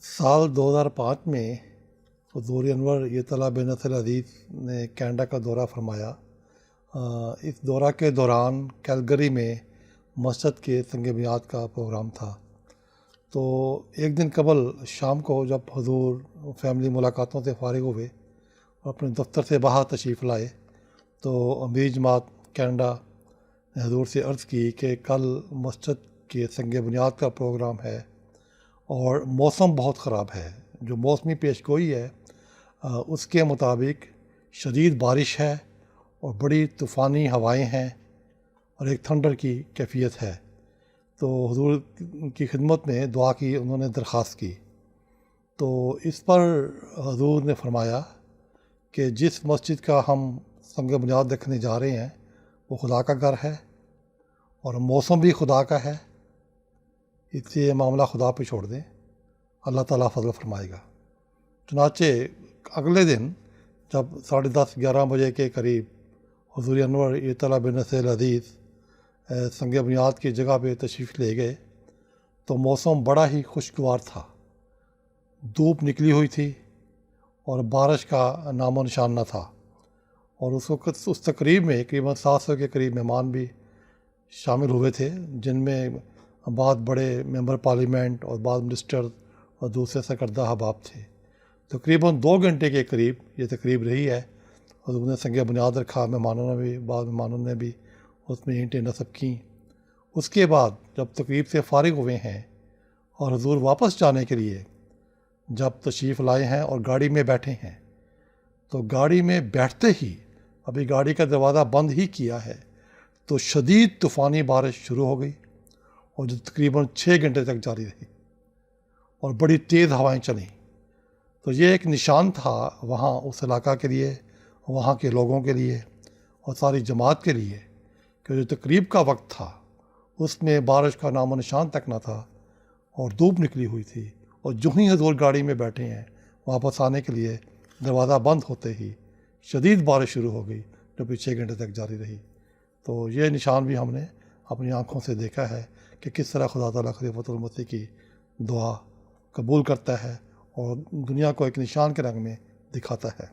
साल 2005 में हुज़ूर अनवर यतला बिन नसर अज़ीज़ ने कनाडा का दौरा फरमाया। इस दौरा के दौरान कैलगरी में मस्जिद के संग बुनियाद का प्रोग्राम था। तो एक दिन कबल शाम को जब हुज़ूर फैमिली मुलाकातों से फ़ारिग हुए और अपने दफ्तर से बाहर तशरीफ़ लाए, तो अमीर जमात कनाडा ने हुज़ूर से अर्ज़ की कि कल मस्जिद के संग बुनियाद का प्रोग्राम है और मौसम बहुत ख़राब है। जो मौसमी पेशगोई है उसके मुताबिक शदीद बारिश है और बड़ी तूफ़ानी हवाएं हैं और एक थंडर की कैफियत है। तो हुज़ूर की खिदमत में दुआ की उन्होंने दरख्वास्त की। तो इस पर हुज़ूर ने फरमाया कि जिस मस्जिद का हम संग बुनियाद देखने जा रहे हैं वो खुदा का घर है और मौसम भी खुदा का है, इसलिए मामला खुदा पे छोड़ दें, अल्लाह ताला फजल फरमाएगा। चुनाचे अगले दिन जब 10:30-11 बजे के करीब हुज़ूर अनवर यतला बिन नसर अज़ीज़ संग बुनियाद की जगह पे तशरीफ़ ले गए तो मौसम बड़ा ही खुशगवार था। धूप निकली हुई थी और बारिश का नामो निशान न था और उस वक़्त उस तकरीब में करीबन 700 के करीब मेहमान भी शामिल हुए थे, जिनमें बाद बड़े मेंबर पार्लियामेंट और बाद मिनिस्टर और दूसरे सरकर्दा अहबाब थे। तकरीबन 2 घंटे के करीब ये तकरीब रही है और उन्होंने संग बुनियाद रखा। बाद मेहमानों ने भी उसमें ईंटें नस्ब की। उसके बाद जब तकरीब से फ़ारिग हुए हैं और हुज़ूर वापस जाने के लिए जब तशरीफ़ लाए हैं और गाड़ी में बैठे हैं, तो गाड़ी में बैठते ही अभी गाड़ी का दरवाज़ा बंद ही किया है तो शदीद तूफ़ानी बारिश शुरू हो गई और जो तकरीबन 6 घंटे तक जारी रही और बड़ी तेज़ हवाएं चलीं। तो ये एक निशान था वहाँ उस इलाका के लिए, वहाँ के लोगों के लिए और सारी जमात के लिए कि जो तकरीब का वक्त था उसमें बारिश का नामो निशान तक न था और धूप निकली हुई थी। और जो ही हुज़ूर गाड़ी में बैठे हैं वापस आने के लिए दरवाज़ा बंद होते ही शदीद बारिश शुरू हो गई जो कि 6 घंटे तक जारी रही। तो ये निशान भी हमने अपनी आँखों से देखा है कि किस तरह खुदा ताला खलीफतुल मसीह की दुआ कबूल करता है और दुनिया को एक निशान के रंग में दिखाता है।